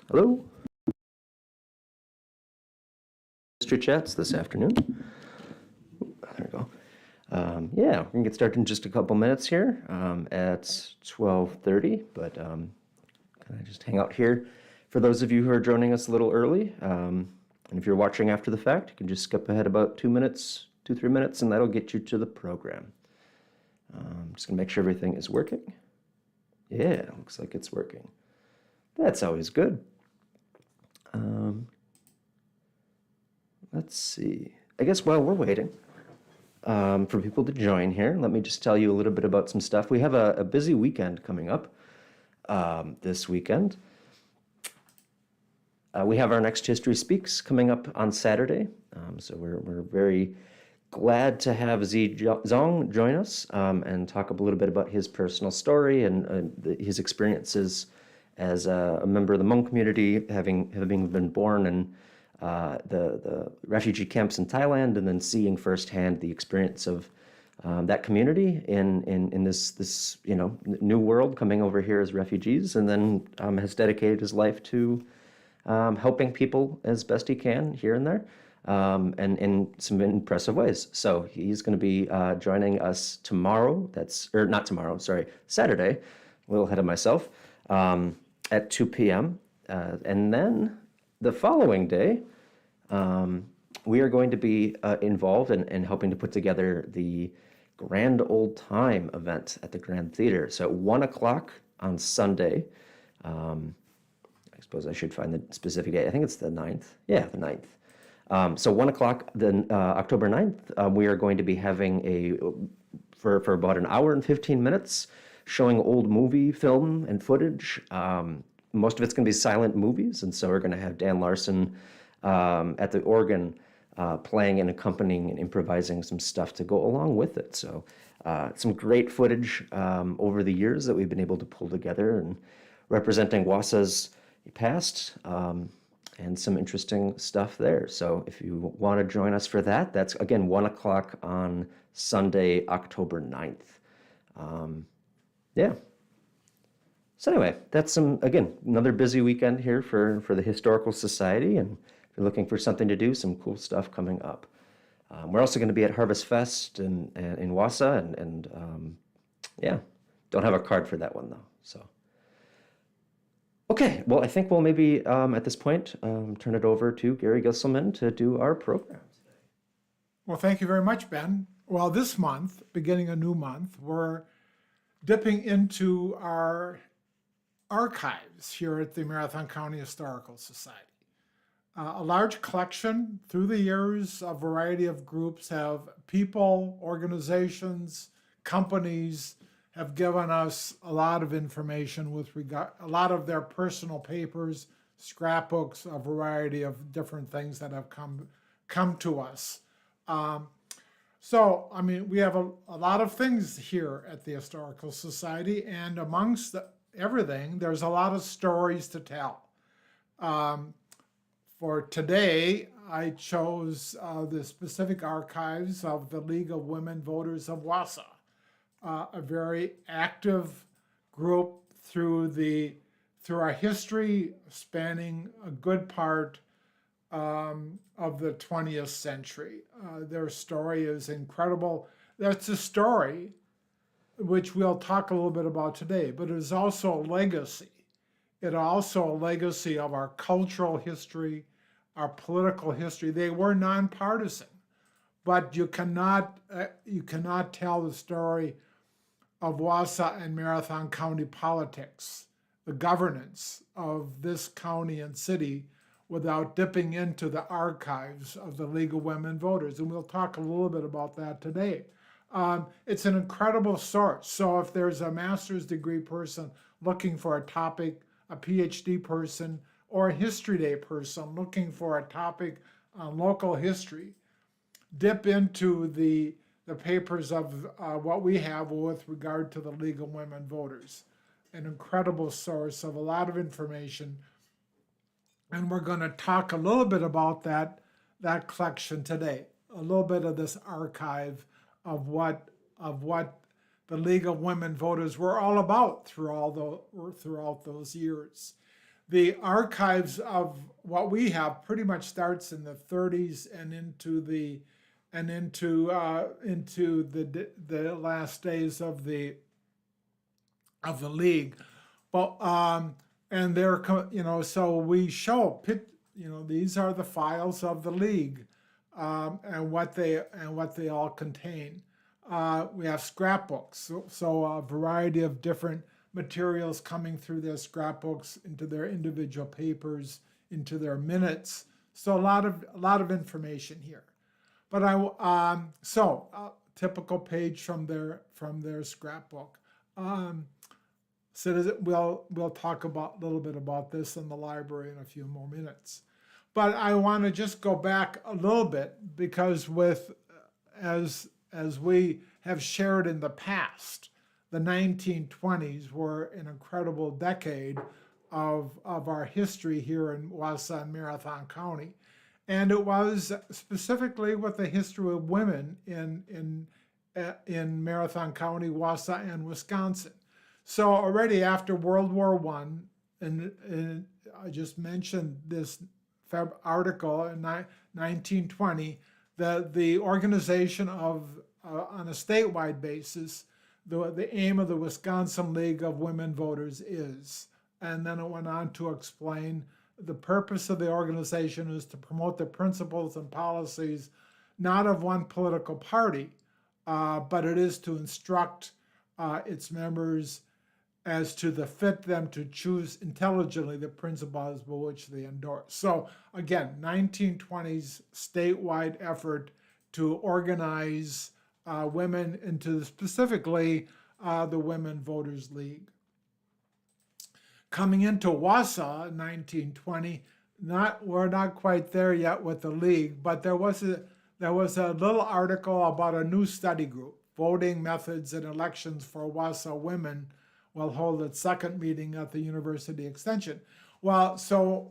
Hello. Mr. Chats this afternoon. There we go. Yeah, we're gonna get started in just a couple minutes here at 12:30, but can I just hang out here for those of you who are joining us a little early? And if you're watching after the fact, you can just skip ahead about 2 minutes, 3 minutes, and that'll get you to the program. Just gonna make sure everything is working. Yeah, looks like it's working. That's always good. Let's see. I guess while we're waiting for people to join here, let me just tell you a little bit about some stuff. We have a busy weekend coming up this weekend. We have our next History Speaks coming up on Saturday. So we're very glad to have Zi Zong join us and talk a little bit about his personal story and his experiences as a member of the Hmong community, having been born in the refugee camps in Thailand, and then seeing firsthand the experience of that community in this new world, coming over here as refugees, and then has dedicated his life to helping people as best he can here and there, and in some impressive ways. So he's going to be joining us tomorrow. Not tomorrow, sorry, Saturday. A little ahead of myself. At 2 p.m. And then the following day, we are going to be involved in helping to put together the Grand Old Time event at the Grand Theater. So at 1 o'clock on Sunday, I suppose I should find the specific date. I think it's the 9th. Yeah, the 9th. So 1 o'clock, then October 9th, we are going to be having for about an hour and 15 minutes, showing old movie film and footage. Most of it's going to be silent movies, and so we're going to have Dan Larson at the organ playing and accompanying and improvising some stuff to go along with it. So some great footage over the years that we've been able to pull together and representing Wasa's past and some interesting stuff there. So if you want to join us for that, that's again 1 o'clock on Sunday, October 9th. Yeah. So anyway, that's another busy weekend here for the Historical Society, and if you're looking for something to do, some cool stuff coming up. We're also going to be at Harvest Fest in Wassa, and yeah, don't have a card for that one though. So okay, well, I think we'll maybe at this point turn it over to Gary Gisselman to do our program today. Well, thank you very much, Ben. Well, this month, beginning a new month, we're dipping into our archives here at the Marathon County Historical Society. A large collection through the years, a variety of groups people, organizations, companies have given us a lot of information with regard, a lot of their personal papers, scrapbooks, a variety of different things that have come to us. So, I mean, we have a lot of things here at the Historical Society, and amongst everything, there's a lot of stories to tell. For today, I chose the specific archives of the League of Women Voters of Wassa, a very active group through our history spanning a good part of the 20th century. Their story is incredible. That's a story which we'll talk a little bit about today, but it is also a legacy. It also a legacy of our cultural history, our political history. They were nonpartisan, but you cannot tell the story of Wassa and Marathon County politics, the governance of this county and city, without dipping into the archives of the League of Women Voters. And we'll talk a little bit about that today. It's an incredible source. So if there's a master's degree person looking for a topic, a PhD person, or a History Day person looking for a topic on local history, dip into the papers of what we have with regard to the League of Women Voters. An incredible source of a lot of information. And we're going to talk a little bit about that collection today, a little bit of this archive of what the League of Women Voters were all about throughout those years. The archives of what we have pretty much starts in the 30s and into the last days of the league. But and they're so we show these are the files of the league, and what they all contain. We have scrapbooks, so a variety of different materials coming through their scrapbooks into their individual papers, into their minutes. So a lot of information here. But typical page from their scrapbook. We'll talk a little bit about this in the library in a few more minutes. But I want to just go back a little bit, because as we have shared in the past, the 1920s were an incredible decade of our history here in Wausau and Marathon County. And it was specifically with the history of women in Marathon County, Wausau, and Wisconsin. So already after World War I, and I just mentioned this article in 1920, the organization of, on a statewide basis, the aim of the Wisconsin League of Women Voters is. And then it went on to explain the purpose of the organization is to promote the principles and policies, not of one political party, but it is to instruct its members as to fit them to choose intelligently the principles by which they endorse. So again, 1920s statewide effort to organize women into specifically the Women Voters League. Coming into Wausau in 1920, we're not quite there yet with the league, but there was a little article about a new study group, Voting Methods and Elections for Wausau Women, will hold its second meeting at the University Extension. Well, so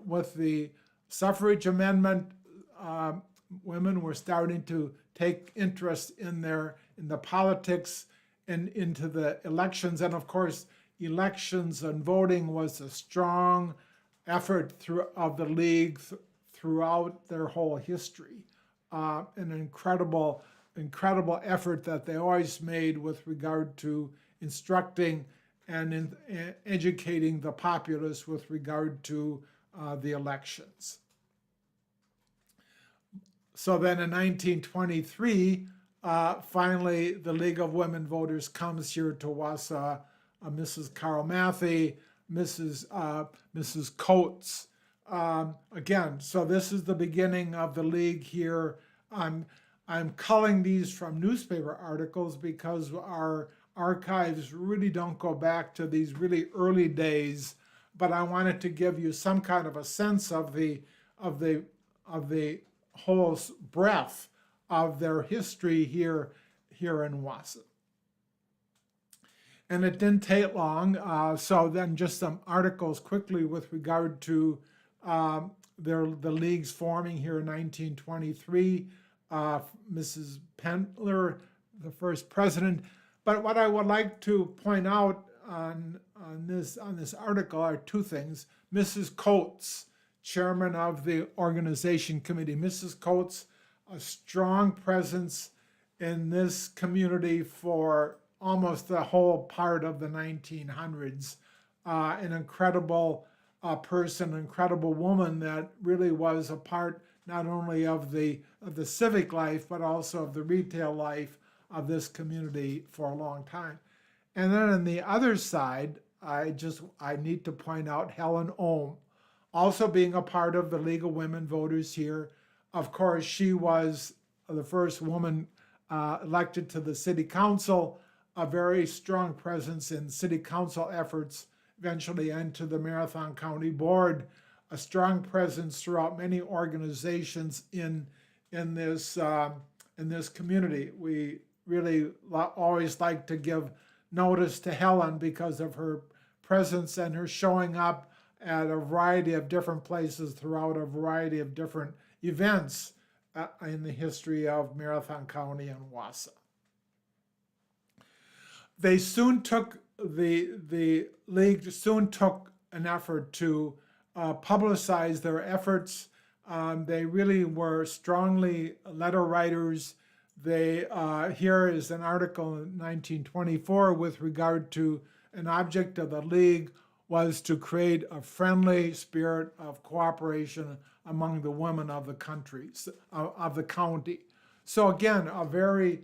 with the suffrage amendment, women were starting to take interest in the politics and into the elections. And of course, elections and voting was a strong effort of the league throughout their whole history. An incredible effort that they always made with regard to instructing and educating the populace with regard to the elections. So then in 1923, finally, the League of Women Voters comes here to Wausau. Mrs. Carl Matthey, Mrs. Coates. Again, so this is the beginning of the league here. I'm culling these from newspaper articles because our archives really don't go back to these really early days, but I wanted to give you some kind of a sense of the whole breadth of their history here in Wausau. And it didn't take long. So then just some articles quickly with regard to the leagues forming here in 1923. Mrs. Pentler, the first president. But what I would like to point out on this article are two things. Mrs. Coates, chairman of the organization committee. Mrs. Coates, a strong presence in this community for almost the whole part of the 1900s. An incredible person, incredible woman that really was a part not only of the civic life, but also of the retail life of this community for a long time. And then on the other side, I need to point out Helen Ohm, also being a part of the League of Women Voters here. Of course, she was the first woman elected to the city council, a very strong presence in city council efforts, eventually into the Marathon County Board, a strong presence throughout many organizations in this community. We really always like to give notice to Helen because of her presence and her showing up at a variety of different places throughout a variety of different events in the history of Marathon County and Wausau. They soon took the league soon took an effort to publicize their efforts. They really were strongly letter writers. They here is an article in 1924 with regard to an object of the league was to create a friendly spirit of cooperation among the women of the countries of the county. So again, a very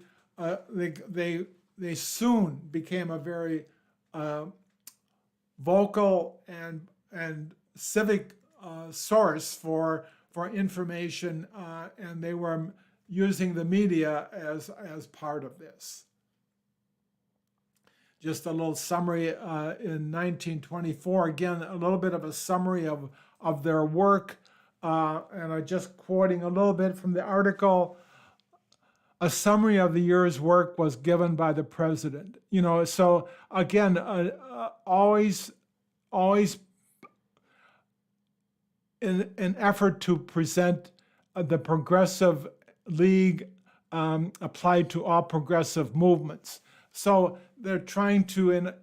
they soon became a very vocal and civic source for information, and they were using the media as part of this. Just a little summary in 1924, again, a little bit of a summary of their work, and I'm just quoting a little bit from the article. A summary of the year's work was given by the president. You know, so again, always in an effort to present the progressive league applied to all progressive movements. So they're trying to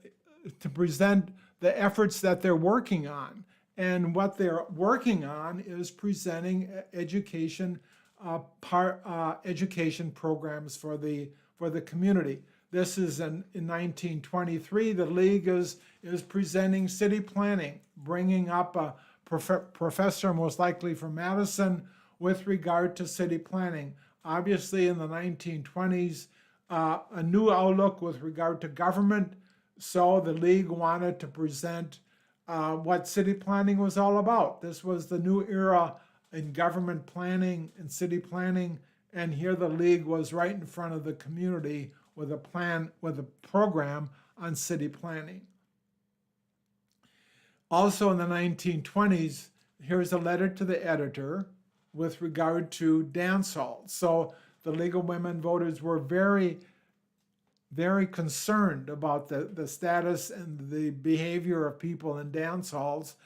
present the efforts that they're working on. And what they're working on is presenting education education programs for the community. This is in 1923. The league is presenting city planning, bringing up a professor, most likely from Madison, with regard to city planning. Obviously, in the 1920s, a new outlook with regard to government. So the league wanted to present what city planning was all about. This was the new era in government planning and city planning, and here the league was right in front of the community with a program on city planning. Also in the 1920s, here's a letter to the editor with regard to dance halls. So the League of Women Voters were very, very concerned about the status and the behavior of people in dance halls.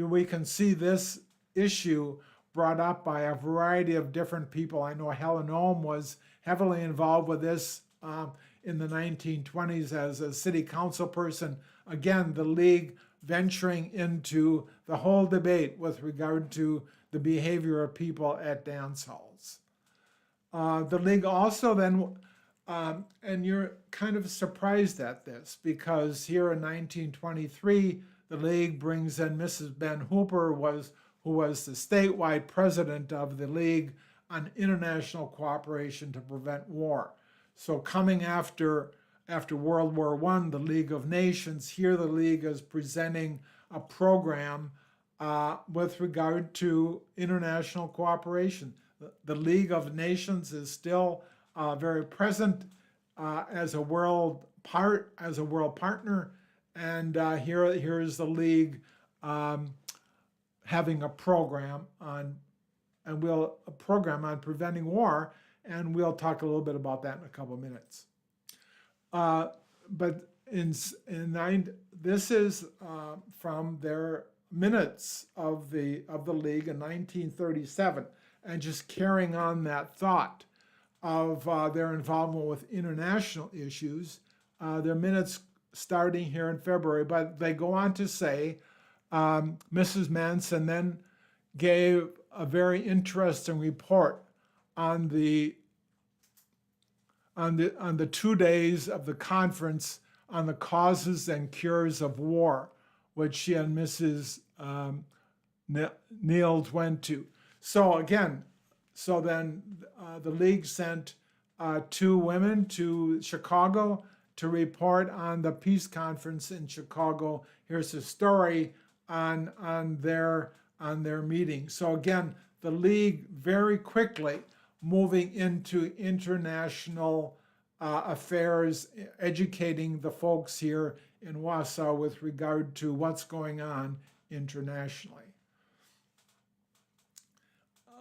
We can see this issue brought up by a variety of different people. I know Helen Ohm was heavily involved with this in the 1920s as a city council person. Again, the league venturing into the whole debate with regard to the behavior of people at dance halls. The league also then, and you're kind of surprised at this, because here in 1923, the league brings in Mrs. Ben Hooper, who was the statewide president of the League on International Cooperation to Prevent War. So coming after World War I, the League of Nations, here the League is presenting a program with regard to international cooperation. The League of Nations is still very present as a world partner. And here's the league having a program on preventing war, and we'll talk a little bit about that in a couple of minutes. But this is from their minutes of the league in 1937, and just carrying on that thought of their involvement with international issues. Their minutes starting here in February, but they go on to say, Mrs. Manson then gave a very interesting report on the 2 days of the conference on the causes and cures of war, which she and Mrs. Niels went to. So then the league sent 2 women to Chicago to report on the peace conference in Chicago. Here's a story on their meeting. So again, the league very quickly moving into international affairs, educating the folks here in Wausau with regard to what's going on internationally.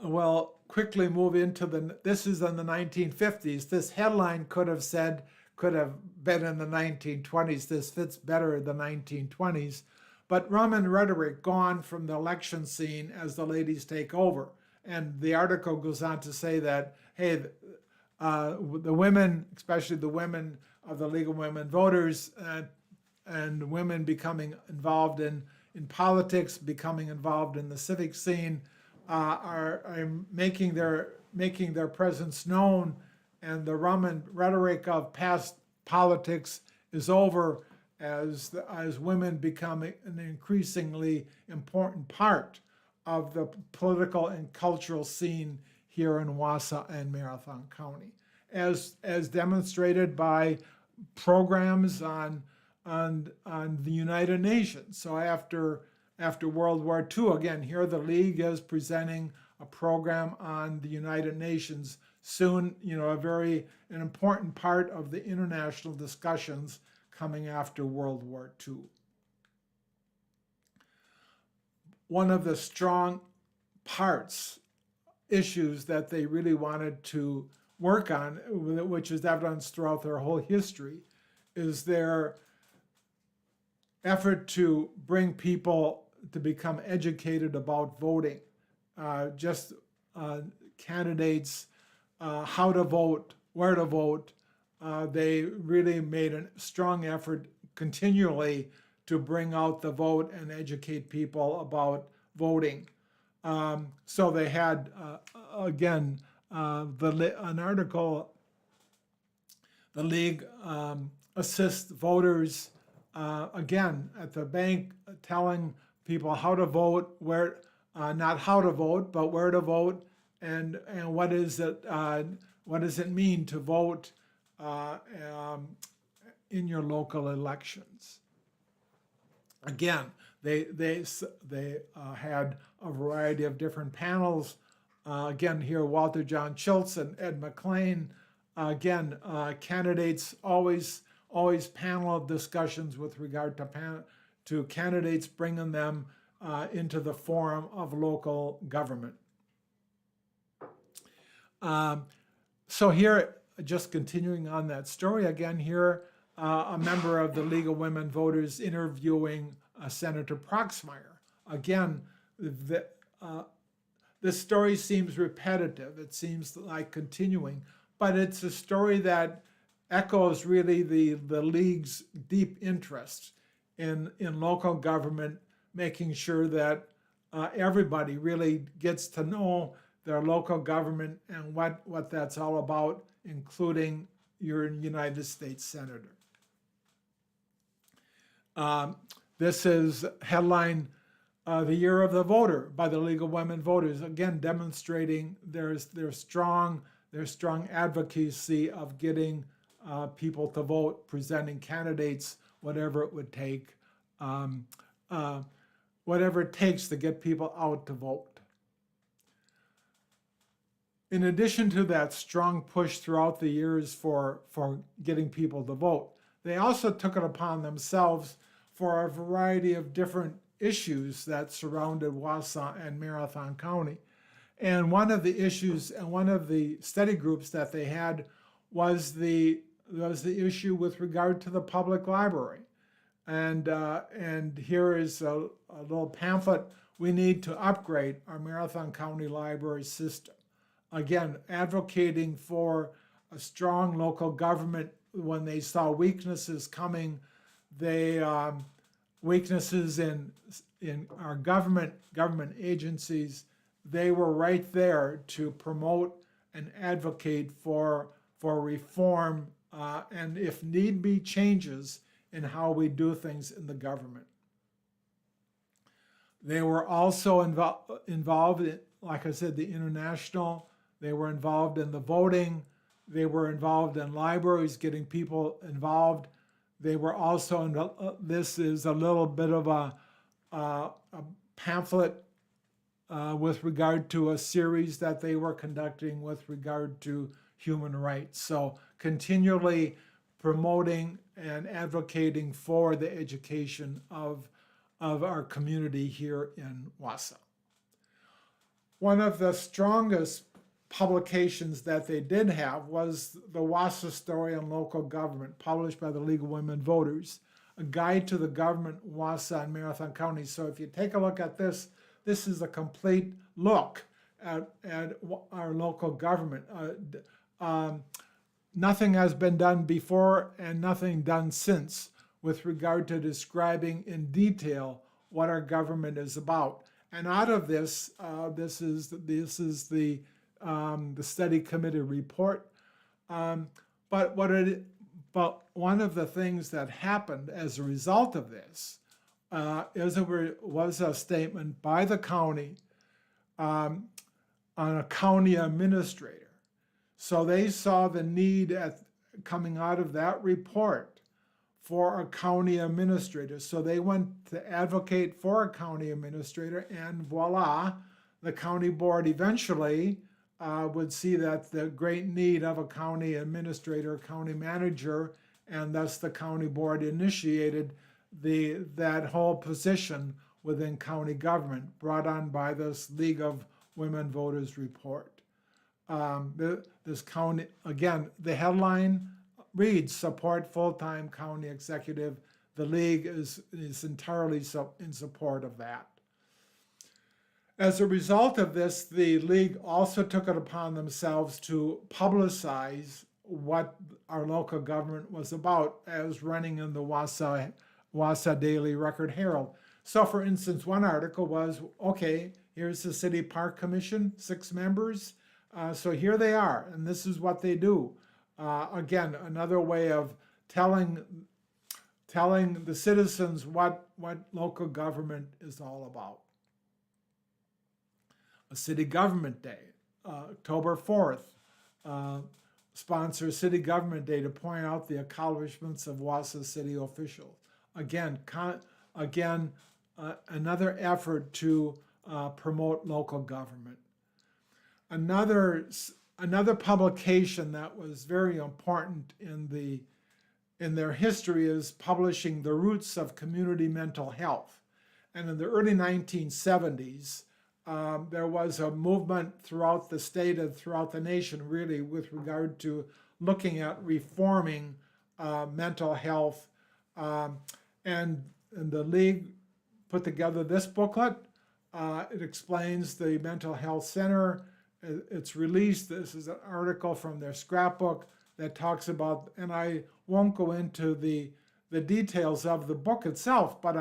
Well, quickly move into this is in the 1950s. This headline could have been in the 1920s. This fits better in the 1920s. But rum and rhetoric gone from the election scene as the ladies take over. And the article goes on to say that, hey, the women, especially the women of the League of Women Voters, and women becoming involved in politics, becoming involved in the civic scene, are making their presence known, and the Roman rhetoric of past politics is over as women become an increasingly important part of the political and cultural scene here in Wausau and Marathon County, as demonstrated by programs on the United Nations. So after World War II, again, here the League is presenting a program on the United Nations. Soon, an important part of the international discussions coming after World War II. One of the strong issues that they really wanted to work on, which is evidenced throughout their whole history, is their effort to bring people to become educated about voting. Candidates, how to vote, where to vote. They really made a strong effort continually to bring out the vote and educate people about voting. So they had, again, an article, the League assists voters, again, at the bank, telling people how to vote, where, not how to vote, but where to vote, and what does it mean to vote in your local elections. Again, they had a variety of different panels. Again, here Walter John Schultz and Ed McLean. Again, candidates always panel discussions with regard to candidates, bringing them into the forum of local government. So here, just continuing on that story, again here, a member of the League of Women Voters interviewing Senator Proxmire. Again, this story seems repetitive. It seems like continuing, but it's a story that echoes really the League's deep interest in local government, making sure that everybody really gets to know their local government and what that's all about, including your United States Senator. This is headline, The Year of the Voter by the League of Women Voters, again demonstrating their strong advocacy of getting people to vote, presenting candidates, whatever it would take, whatever it takes to get people out to vote. In addition to that strong push throughout the years for getting people to vote, they also took it upon themselves for a variety of different issues that surrounded Wausau and Marathon County. And one of the issues and one of the study groups that they had was the issue with regard to the public library. And here is a little pamphlet. We need to upgrade our Marathon County library system. Again, advocating for a strong local government when they saw weaknesses coming. Weaknesses in our government agencies, they were right there to promote and advocate for reform and, if need be, changes in how we do things in the government. They were also involved in, like I said, the international. They were involved in the voting. They were involved in libraries, getting people involved. They were also, this is a little bit of a pamphlet with regard to a series that they were conducting with regard to human rights. So continually promoting and advocating for the education of our community here in Wausau. One of the strongest publications that they did have was the Wausau Story on Local Government, published by the League of Women Voters, a guide to the government in Wausau and Marathon County. So if you take a look at this, this is a complete look at our local government, nothing has been done before and nothing done since with regard to describing in detail what our government is about. And out of this, this is the study committee report. But one of the things that happened as a result of this was a statement by the county on a county administrator. So they saw the need coming out of that report for a county administrator. So they went to advocate for a county administrator, and voila, the county board eventually would see that the great need of a county administrator, county manager, and thus the county board initiated that whole position within county government brought on by this League of Women Voters report. This county, again, the headline reads, support full-time county executive. The League is entirely in support of that. As a result of this, the League also took it upon themselves to publicize what our local government was about as running in the Wausau Daily Record Herald. So for instance, one article was, okay, here's the City Park Commission, 6 members. So here they are, and this is what they do. Again, another way of telling the citizens what local government is all about. A City Government Day, October 4th, sponsor City Government Day to point out the accomplishments of Wausau city officials. Again, another effort to promote local government. Another publication that was very important in their history is publishing The Roots of Community Mental Health. And in the early 1970s, there was a movement throughout the state and throughout the nation, really, with regard to looking at reforming mental health. And the League put together this booklet. It explains the Mental Health Center. It's released. This is an article from their scrapbook that talks about, and I won't go into the details of the book itself, but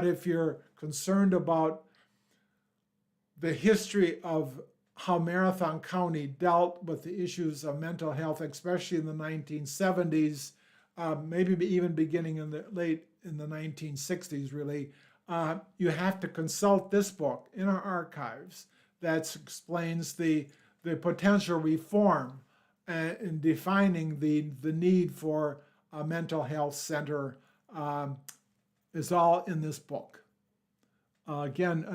if you're concerned about the history of how Marathon County dealt with the issues of mental health, especially in the 1970s, maybe even beginning in the 1960s, really, you have to consult this book in our archives that explains the potential reform in defining the need for a mental health center is all in this book. Again,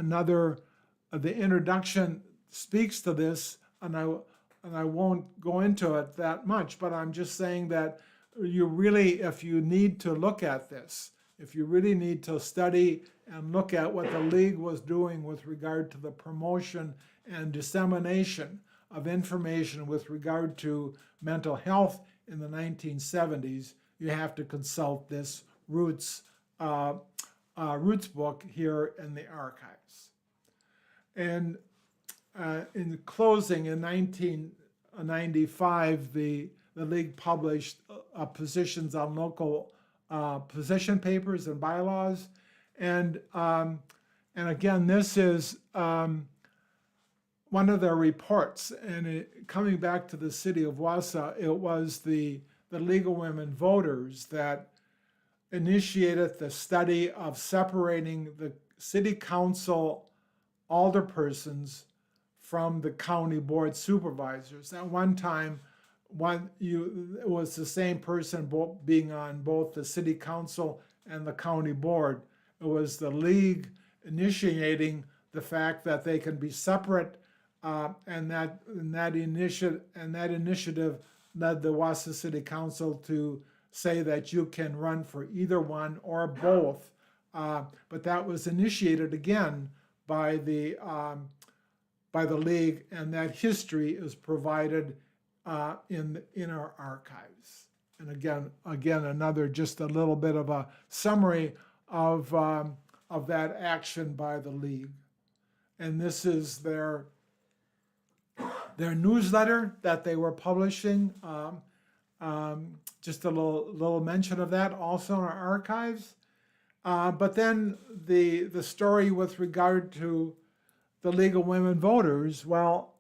the introduction speaks to this, and I won't go into it that much, but I'm just saying that you really, if you need to look at this, if you really need to study and look at what the League was doing with regard to the promotion and dissemination of information with regard to mental health in the 1970s, you have to consult this Roots book here in the archives. And in closing, in 1995, the League published positions on local position papers and bylaws. And again, this is one of their reports. And coming back to the city of Wausau, it was the League of Women Voters that initiated the study of separating the city council alderpersons from the county board supervisors. At one time, it was the same person being on both the city council and the county board. It was the League initiating the fact that they can be separate, and that initiative led the Wausau City Council to say that you can run for either one or both. But that was initiated again by the League, and that history is provided in our archives. And again, another just a little bit of a summary of that action by the League. And this is their their newsletter that they were publishing. Just a little mention of that also in our archives. But then the story with regard to the League of Women Voters, well,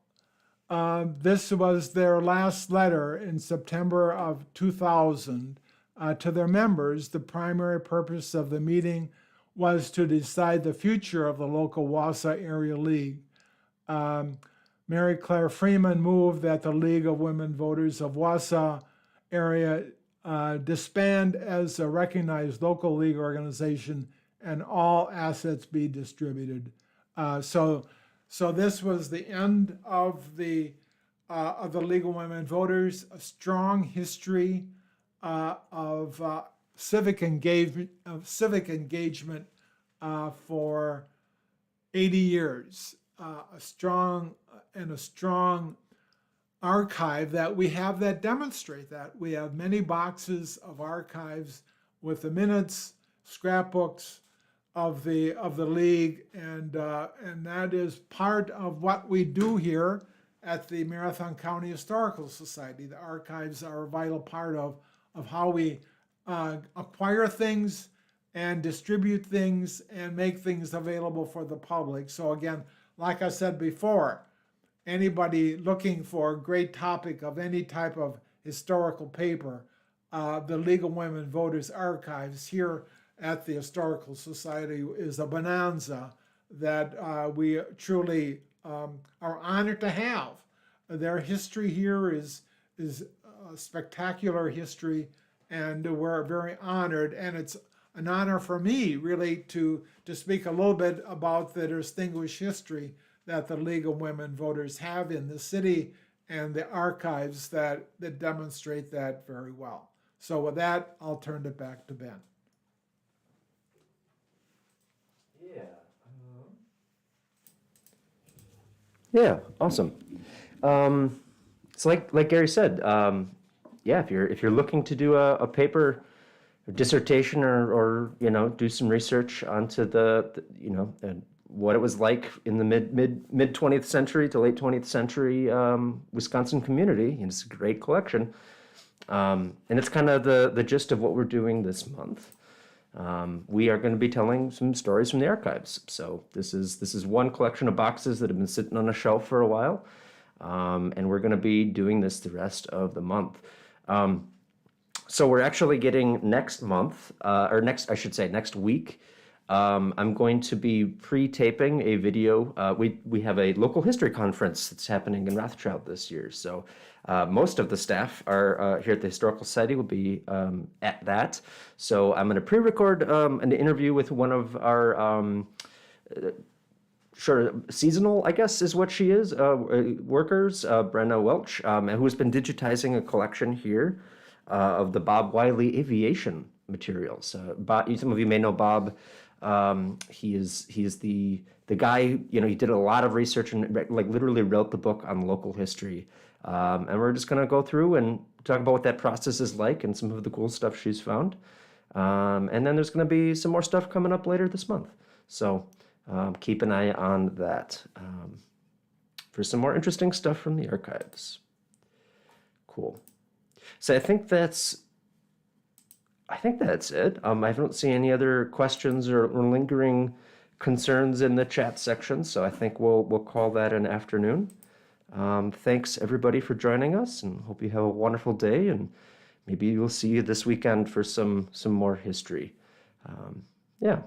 this was their last letter in September of 2000 to their members. The primary purpose of the meeting was to decide the future of the local Wausau Area League. Mary Claire Freeman moved that the League of Women Voters of Wausau area disband as a recognized local league organization and all assets be distributed. So this was the end of the League of Women Voters, a strong history of civic engagement for 80 years. A strong archive that we have that demonstrate that. We have many boxes of archives with the minutes, scrapbooks of the league, and that is part of what we do here at the Marathon County Historical Society. The archives are a vital part of how we acquire things and distribute things and make things available for the public. So again, like I said before, anybody looking for a great topic of any type of historical paper, the League of Women Voters Archives here at the Historical Society is a bonanza that we truly are honored to have. Their history here is a spectacular history, and we're very honored, and it's an honor for me really to speak a little bit about the distinguished history that the League of Women Voters have in the city and the archives that demonstrate that very well. So with that, I'll turn it back to Ben. Yeah, awesome. So like Gary said, yeah, if you're looking to do a paper, a dissertation, or do some research onto the what it was like in the mid 20th century to late 20th century Wisconsin community, it's a great collection, and it's kind of the gist of what we're doing this month. We are going to be telling some stories from the archives. So this is one collection of boxes that have been sitting on a shelf for a while, and we're going to be doing this the rest of the month. So we're actually getting next month, next week. I'm going to be pre-taping a video. We have a local history conference that's happening in Rothschild this year. So most of the staff are here at the Historical Society will be at that. So I'm going to pre-record an interview with one of our seasonal, I guess is what she is, workers, Brenna Welch, who's been digitizing a collection here of the Bob Wiley aviation materials. Some of you may know Bob. He is the guy, he did a lot of research and literally wrote the book on local history. And we're just going to go through and talk about what that process is like and some of the cool stuff she's found. And then there's going to be some more stuff coming up later this month. So keep an eye on that for some more interesting stuff from the archives. Cool. So I think that's it. I don't see any other questions or lingering concerns in the chat section, so I think we'll call that an afternoon. Thanks everybody for joining us, and hope you have a wonderful day, and maybe we'll see you this weekend for some more history. Yeah.